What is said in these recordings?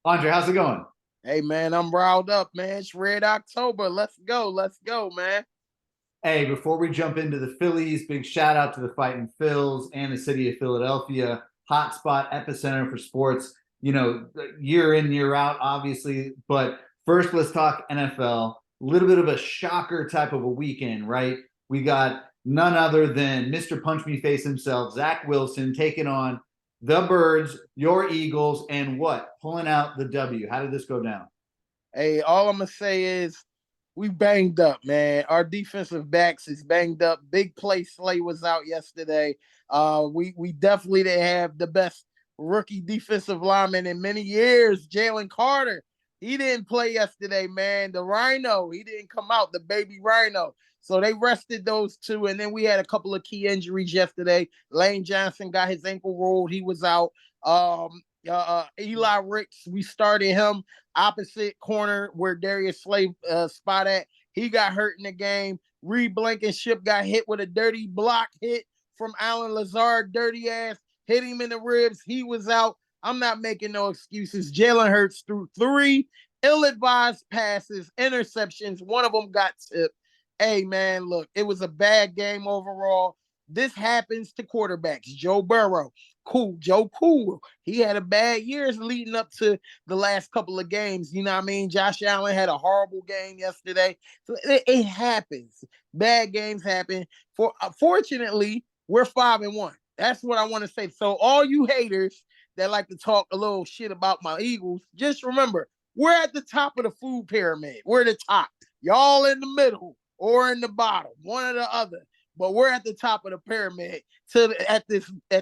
Andre, how's it going? Hey man, I'm riled up, man. It's Red October. Let's go, man. Hey, before we jump into the Phillies, big shout out to the Fighting Phils and the city of Philadelphia, hotspot epicenter for sports. Year in, year out, obviously. But first, let's talk NFL. A little bit of a shocker type of a weekend, right? We got none other than Mr. Punch Me Face himself, Zach Wilson, taking on the Birds, your Eagles, and what? Pulling out the W. How did this go down? Hey, all I'm gonna say is we banged up, man. Our defensive backs is banged up. Big play Slay was out yesterday. We definitely didn't have the best rookie defensive lineman in many years. Jalen Carter, he didn't play yesterday, man. The Rhino, he didn't come out. The baby Rhino. So they rested those two, and then we had a couple of key injuries yesterday. Lane Johnson got his ankle rolled; he was out. Eli Ricks, we started him opposite corner where Darius Slay spot at. He got hurt in the game. Reed Blankenship got hit with a dirty block hit from Alan Lazard, dirty ass, hit him in the ribs. He was out. I'm not making no excuses. Jalen Hurts threw three ill-advised passes, interceptions. One of them got tipped. Hey, man, look, it was a bad game overall. This happens to quarterbacks. Joe Burrow, cool. Joe Cool. He had a bad years leading up to the last couple of games. You know what I mean? Josh Allen had a horrible game yesterday. So it happens. Bad games happen. Fortunately, we're 5-1. That's what I want to say. So all you haters that like to talk a little shit about my Eagles, just remember, we're at the top of the food pyramid. We're the top. Y'all in the middle or in the bottom, one or the other. But we're at the top of the pyramid at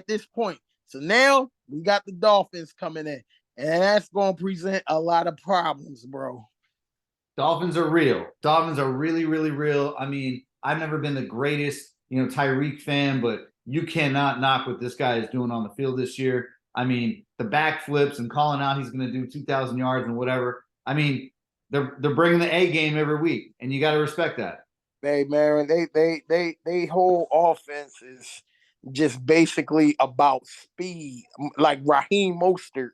this point. So now we got the Dolphins coming in, and that's going to present a lot of problems, bro. Dolphins are real. Dolphins are really, really real. I mean, I've never been the greatest, Tyreek fan, but you cannot knock what this guy is doing on the field this year. I mean, the backflips and calling out he's going to do 2,000 yards and whatever. I mean, they're bringing the A game every week, and you got to respect that. Hey man, they whole offense is just basically about speed. Like Raheem Mostert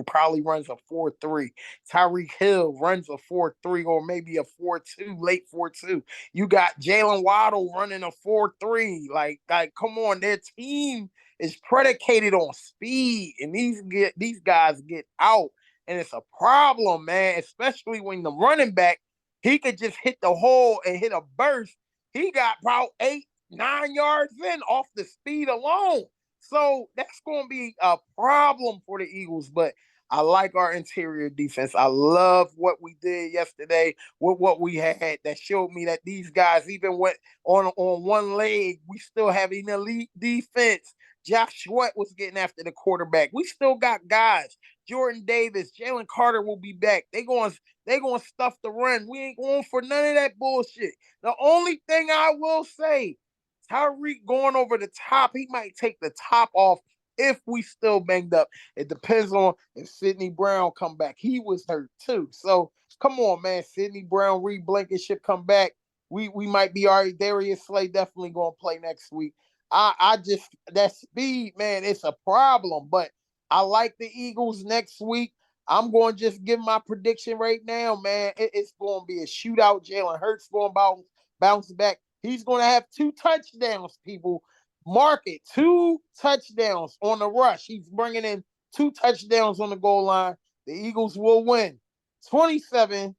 probably runs a 4.3. Tyreek Hill runs a 4.3 or maybe a 4.2, late 4.2. You got Jalen Waddle running a 4.3. Like, come on, their team is predicated on speed, and these guys get out, and it's a problem, man. Especially when the running back he could just hit the hole and hit a burst. He got about 8, 9 yards in off the speed alone. So that's going to be a problem for the Eagles. But I like our interior defense. I love what we did yesterday with what we had that showed me that these guys even went on one leg. We still have an elite defense. Josh Sweat was getting after the quarterback. We still got guys. Jordan Davis, Jalen Carter will be back. They gonna stuff the run. We ain't going for none of that bullshit. The only thing I will say, Tyreek going over the top, he might take the top off if we still banged up. It depends on if Sidney Brown come back. He was hurt too. So come on, man. Sidney Brown, Reed Blankenship come back. We might be all right. Darius Slay definitely gonna play next week. I just that speed, man, it's a problem. But I like the Eagles next week. I'm going to just give my prediction right now, man. It's going to be a shootout. Jalen Hurts going to bounce back. He's going to have 2 touchdowns, people. Mark it. 2 touchdowns on the rush. He's bringing in 2 touchdowns on the goal line. The Eagles will win 27-24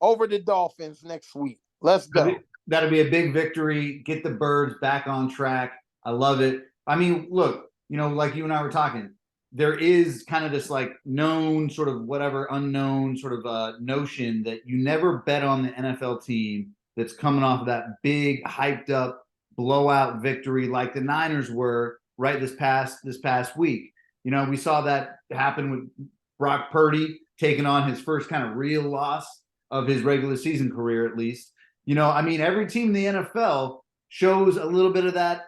over the Dolphins next week. Let's go. That'll be a big victory. Get the Birds back on track. I love it. I mean, look, like you and I were talking, there is kind of this like known sort of whatever unknown sort of notion that you never bet on the NFL team that's coming off of that big hyped up blowout victory like the Niners were right this past week. We saw that happen with Brock Purdy taking on his first kind of real loss of his regular season career, at least. I mean, every team in the NFL shows a little bit of that.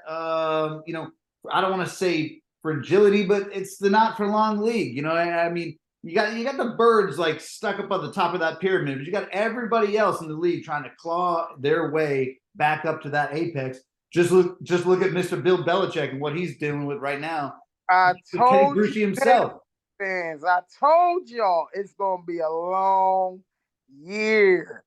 I don't want to say fragility, but it's the not for long league. I mean, you got the Birds like stuck up on the top of that pyramid, but you got everybody else in the league trying to claw their way back up to that apex. Just look at Mr. Bill Belichick and what he's dealing with right now. I Teddy told you Bruschi that. himself. fans, I told y'all it's gonna be a long year.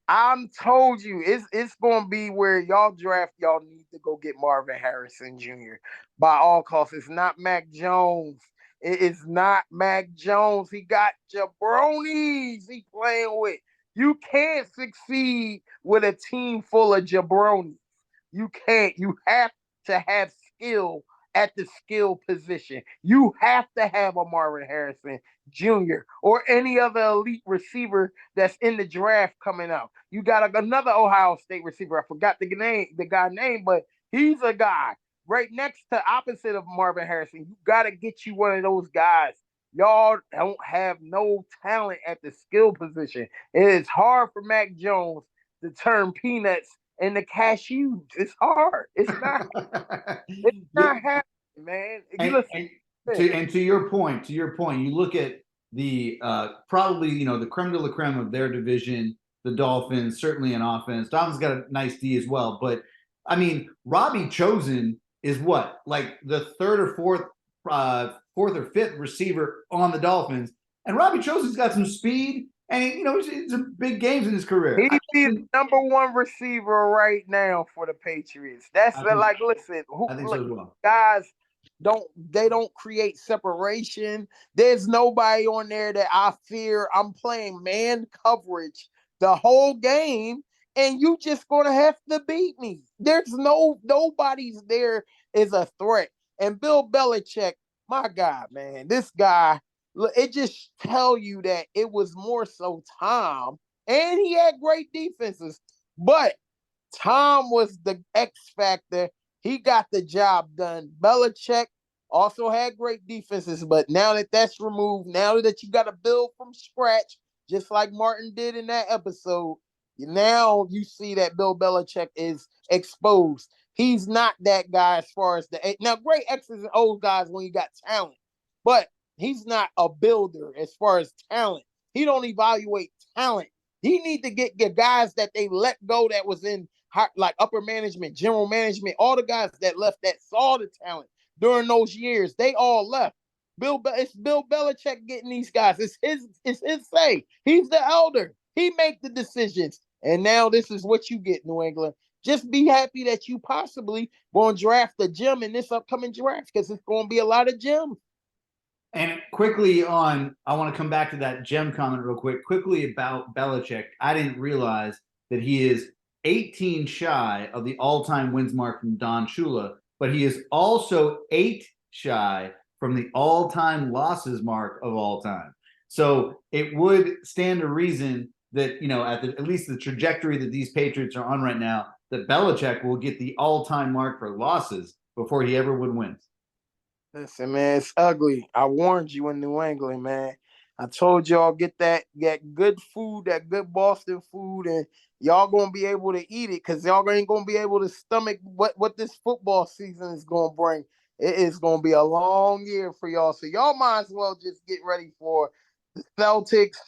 I'm told you it's gonna be where y'all draft. Y'all need to go get Marvin Harrison Jr. by all costs. It's not Mac Jones. It is not Mac Jones. He got jabronis he playing with. You can't succeed with a team full of jabronis. You can't. You have to have skill at the skill position. You have to have a Marvin Harrison Jr. or any other elite receiver that's in the draft coming out. You got another Ohio State receiver. I forgot the guy name, but he's a guy right next to opposite of Marvin Harrison. You got to get you one of those guys. Y'all don't have no talent at the skill position. It is hard for Mac Jones to turn peanuts into cashews. It's hard. It's not. It's Yeah, not happening, man. You and, listen. to your point, you look at the probably the creme de la creme of their division, the Dolphins, certainly in offense. Dolphins got a nice D as well, but I mean, Robbie Chosen is what, like the third or fourth or fifth receiver on the Dolphins, and Robbie Chosen's got some speed, and it's some big games in his career. He's the number one receiver right now for the Patriots. That's like, listen, I think so as well. Guys don't create separation. There's nobody on there that I fear. I'm playing man coverage the whole game, and you just gonna have to beat me. There's nobody's there is a threat. And Bill Belichick, my God, man, this guy, it just tell you that it was more so Tom, and he had great defenses, but Tom was the X factor. He got the job done. Belichick also had great defenses, but now that that's removed, now that you got to build from scratch, just like Martin did in that episode, now you see that Bill Belichick is exposed. He's not that guy as far as now great X's and O's guys when you got talent, but he's not a builder as far as talent. He don't evaluate talent. He need to get guys that they let go that was in like upper management, general management, all the guys that left that saw the talent during those years. They all left. It's Bill Belichick getting these guys. It's his say. He's the elder. He make the decisions. And now this is what you get, New England. Just be happy that you possibly going to draft a gem in this upcoming draft because it's going to be a lot of gems. And quickly I want to come back to that gem comment real quick. Quickly about Belichick, I didn't realize that he is 18 shy of the all-time wins mark from Don Shula, but he is also 8 shy from the all-time losses mark of all time. So it would stand to reason that, at least the trajectory that these Patriots are on right now, that Belichick will get the all-time mark for losses before he ever would win. Listen, man, it's ugly. I warned you in New England, man. I told y'all get that good food, that good Boston food, and y'all gonna be able to eat it because y'all ain't gonna be able to stomach what this football season is gonna bring. It is gonna be a long year for y'all. So y'all might as well just get ready for the Celtics,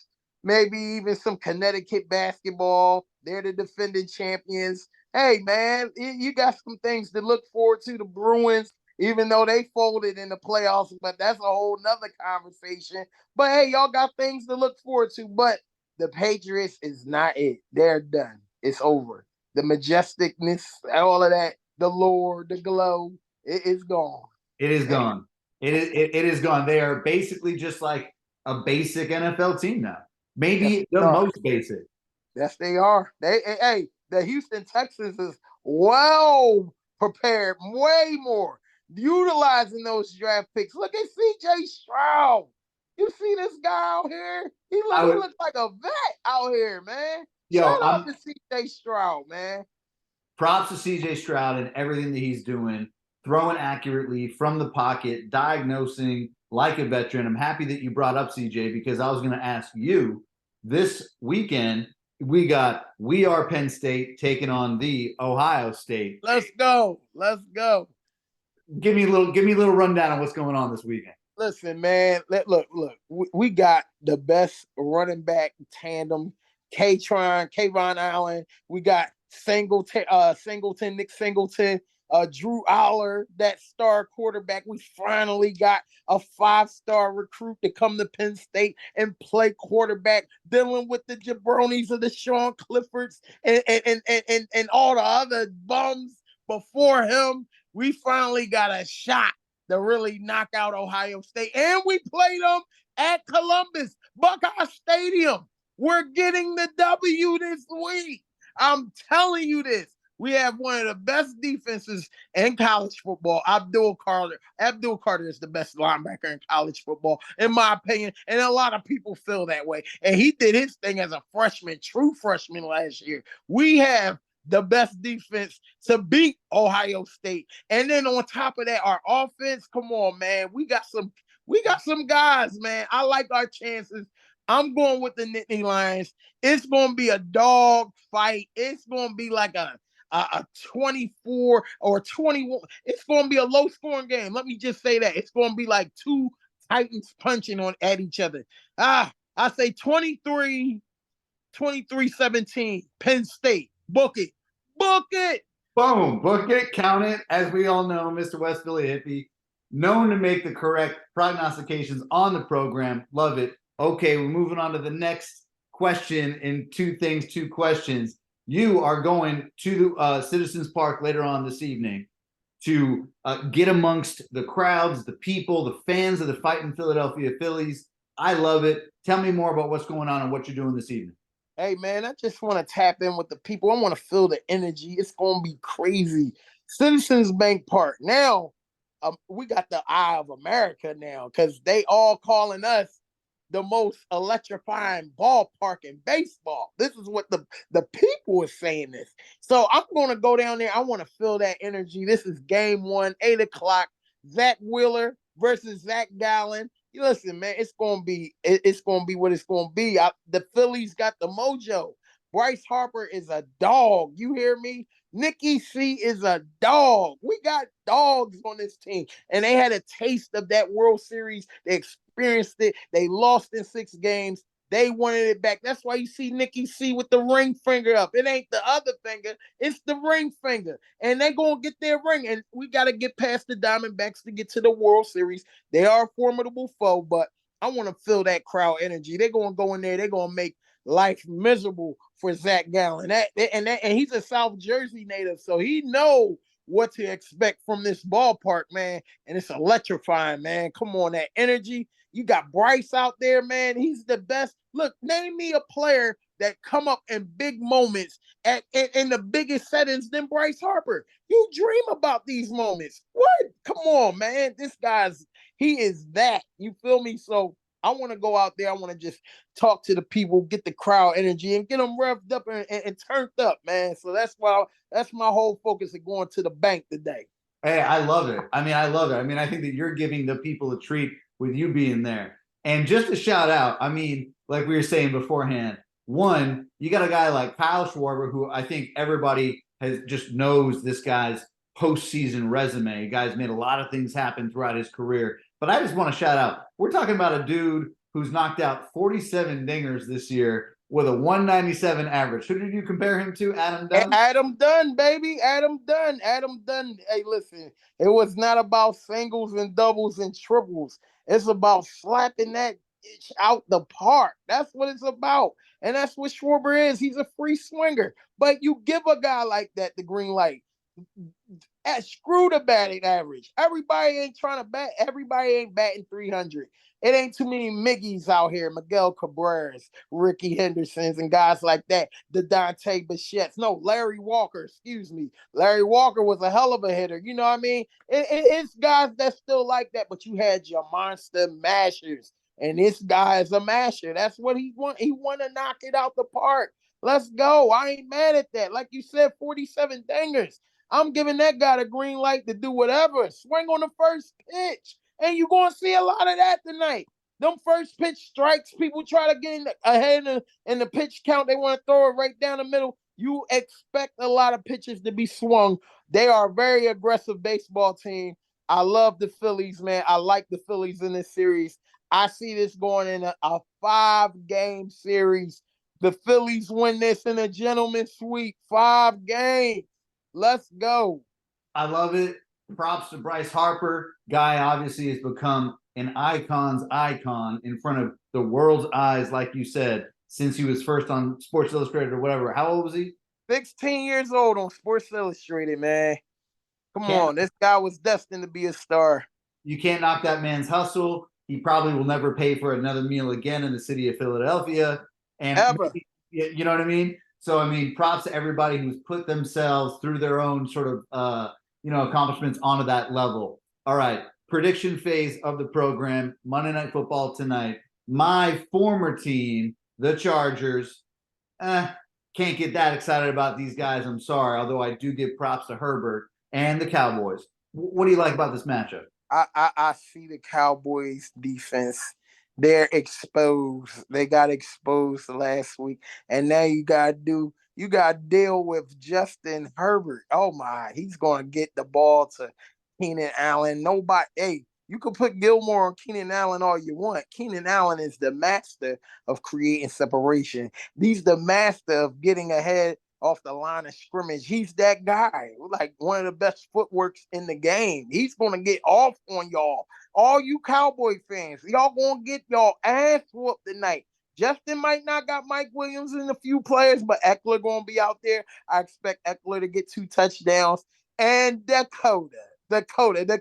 maybe even some Connecticut basketball. They're the defending champions. Hey, man, you got some things to look forward to. The Bruins, even though they folded in the playoffs, but that's a whole nother conversation. But hey, y'all got things to look forward to. But the Patriots is not it. They're done. It's over. The majesticness, all of that, the lore, the glow, it is gone. It is gone. It is gone. They are basically just like a basic NFL team now. Maybe the most basic. Yes, they are. Hey, the Houston Texans is well prepared, way more utilizing those draft picks. Look at CJ Stroud. You see this guy out here? He looks like a vet out here, man. Shout out to CJ Stroud, man. Props to CJ Stroud and everything that he's doing, throwing accurately from the pocket, diagnosing like a veteran. I'm happy that you brought up CJ because I was going to ask you this weekend. We are Penn State taking on the Ohio State. Let's go. Give me a little rundown on what's going on this weekend. Listen, man. Look. We got the best running back tandem, Kayvon Allen. We got Nick Singleton. Drew Aller, that star quarterback. We finally got a 5-star recruit to come to Penn State and play quarterback, dealing with the jabronis of the Sean Cliffords and all the other bums before him. We finally got a shot to really knock out Ohio State. And we played them at Columbus, Buckeye Stadium. We're getting the W this week. I'm telling you this. We have one of the best defenses in college football. Abdul Carter. Abdul Carter is the best linebacker in college football, in my opinion. And a lot of people feel that way. And he did his thing as a freshman, true freshman last year. We have the best defense to beat Ohio State. And then on top of that, our offense, come on, man. We got some guys, man. I like our chances. I'm going with the Nittany Lions. It's going to be a dog fight. It's going to be like a 24 or 21. It's going to be a low scoring game. Let me just say that. It's going to be like two Titans punching at each other. I say 23-17, Penn State. Book it. Book it. Boom. Book it. Count it. As we all know, Mr. West Philly Hippie, known to make the correct prognostications on the program. Love it. Okay, we're moving on to the next question in two questions. You are going to Citizens Park later on this evening to get amongst the crowds, the people, the fans of the fighting Philadelphia Phillies. I love it. Tell me more about what's going on and what you're doing this evening. Hey, man, I just want to tap in with the people. I want to feel the energy. It's going to be crazy. Citizens Bank Park. Now, we got the eye of America now because they all calling us the most electrifying ballpark in baseball. This is what the people are saying this. So I'm going to go down there. I want to feel that energy. This is game 1, 8 o'clock. Zach Wheeler versus Zach Gallen. Listen, man, it's gonna be what it's gonna be. The Phillies got the mojo. Bryce Harper is a dog. You hear me? Nikki C is a dog. We got dogs on this team, and they had a taste of that World Series. They experienced it. They lost in 6 games. They wanted it back. That's why you see Nikki C with the ring finger up. It ain't the other finger. It's the ring finger. And they going to get their ring. And we got to get past the Diamondbacks to get to the World Series. They are a formidable foe, but I want to feel that crowd energy. They're going to go in there. They're going to make life miserable for Zach Gallen. And he's a South Jersey native, so he know what to expect from this ballpark, man. And it's electrifying, man. Come on, that energy. You got Bryce out there, man. He's the best. Look, name me a player that come up in big moments in the biggest settings than Bryce Harper. You dream about these moments. What? Come on, man. He is that. You feel me? So I want to go out there. I want to just talk to the people, get the crowd energy, and get them revved up and turned up, man. So that's my whole focus of going to the bank today. Hey, I love it. I love it. I think that you're giving the people a treat with you being there. And just a shout out, like we were saying beforehand, one, you got a guy like Kyle Schwarber, who I think everybody just knows this guy's postseason resume. The guy's made a lot of things happen throughout his career. But I just want to shout out, we're talking about a dude who's knocked out 47 dingers this year with a 197 average. Who did you compare him to, Adam Dunn? Adam Dunn, baby. Adam Dunn. Hey, listen, it was not about singles and doubles and triples. It's about slapping that bitch out the park. That's what it's about. And that's what Schwarber is. He's a free swinger. But you give a guy like that the green light. Screw the batting average. Everybody ain't trying to bat. Everybody ain't batting 300. It ain't too many Miggies out here. Miguel Cabreras, Ricky Hendersons, and guys like that. The Dante Bichettes. No, Larry Walker. Excuse me. Larry Walker was a hell of a hitter. You know what I mean? It's guys that's still like that. But you had your monster mashers, and this guy is a masher. That's what he want. He want to knock it out the park. Let's go. I ain't mad at that. Like you said, 47 dingers. I'm giving that guy the green light to do whatever. Swing on the first pitch. And you're going to see a lot of that tonight. Them first pitch strikes, people try to get ahead in the pitch count. They want to throw it right down the middle. You expect a lot of pitches to be swung. They are a very aggressive baseball team. I love the Phillies, man. I like the Phillies in this series. I see this going in a 5-game series. The Phillies win this in a gentleman's sweep. 5 games. Let's go. I love it. Props to Bryce Harper. Guy obviously has become an icon's icon in front of the world's eyes, like you said, since he was first on Sports Illustrated or whatever. How old was he? 16 years old on Sports Illustrated, man. Come Can't on, this guy was destined to be a star. You can't knock that man's hustle. He probably will never pay for another meal again in the city of Philadelphia. And Ever. maybe, you know what I mean? So, I mean, props to everybody who's put themselves through their own sort of, accomplishments onto that level. All right. Prediction phase of the program, Monday Night Football tonight. My former team, the Chargers, can't get that excited about these guys. I'm sorry. Although I do give props to Herbert and the Cowboys. What do you like about this matchup? I see the Cowboys defense. They're exposed. They got exposed last week. And now you gotta deal with Justin Herbert. Oh my, he's gonna get the ball to Keenan Allen. Nobody, hey, you can put Gilmore on Keenan Allen all you want. Keenan Allen is the master of creating separation. He's the master of getting ahead off the line of scrimmage. He's that guy, like one of the best footworks in the game. He's gonna get off on y'all. All you Cowboy fans, y'all gonna get y'all ass whooped tonight. Justin might not got Mike Williams and a few players, but Eckler gonna be out there. I expect Eckler to get 2 touchdowns. And the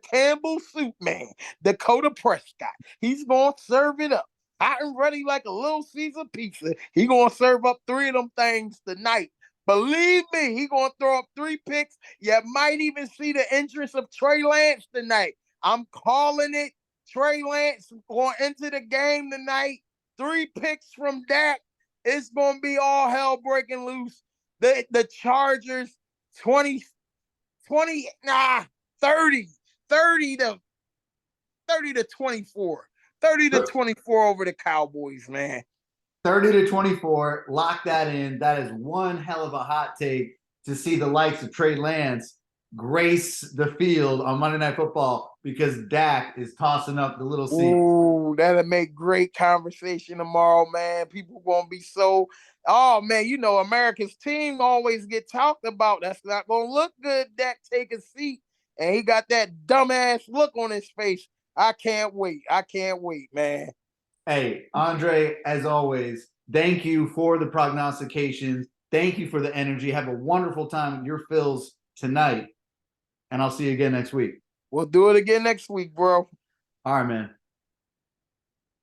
Campbell soup man, Dakota Prescott. He's gonna serve it up hot and ready like a Little Caesar pizza. He gonna serve up 3 of them things tonight. Believe me, he gonna throw up 3 picks. You might even see the entrance of Trey Lance tonight. I'm calling it. Trey Lance going into the game tonight. 3 picks from Dak. It's gonna be all hell breaking loose. The Chargers 30, 30 to 30 to 24. 30 to 24 over the Cowboys, man. 30 to 24, lock that in. That is one hell of a hot take to see the likes of Trey Lance grace the field on Monday Night Football because Dak is tossing up the little C. Ooh, that'll make great conversation tomorrow, man. People gonna be so, oh man, America's team always get talked about. That's not gonna look good. Dak take a seat, and he got that dumbass look on his face. I can't wait. I can't wait, man. Hey, Andre, as always, thank you for the prognostications. Thank you for the energy. Have a wonderful time with your Phils tonight. And I'll see you again next week. We'll do it again next week, bro. All right, man.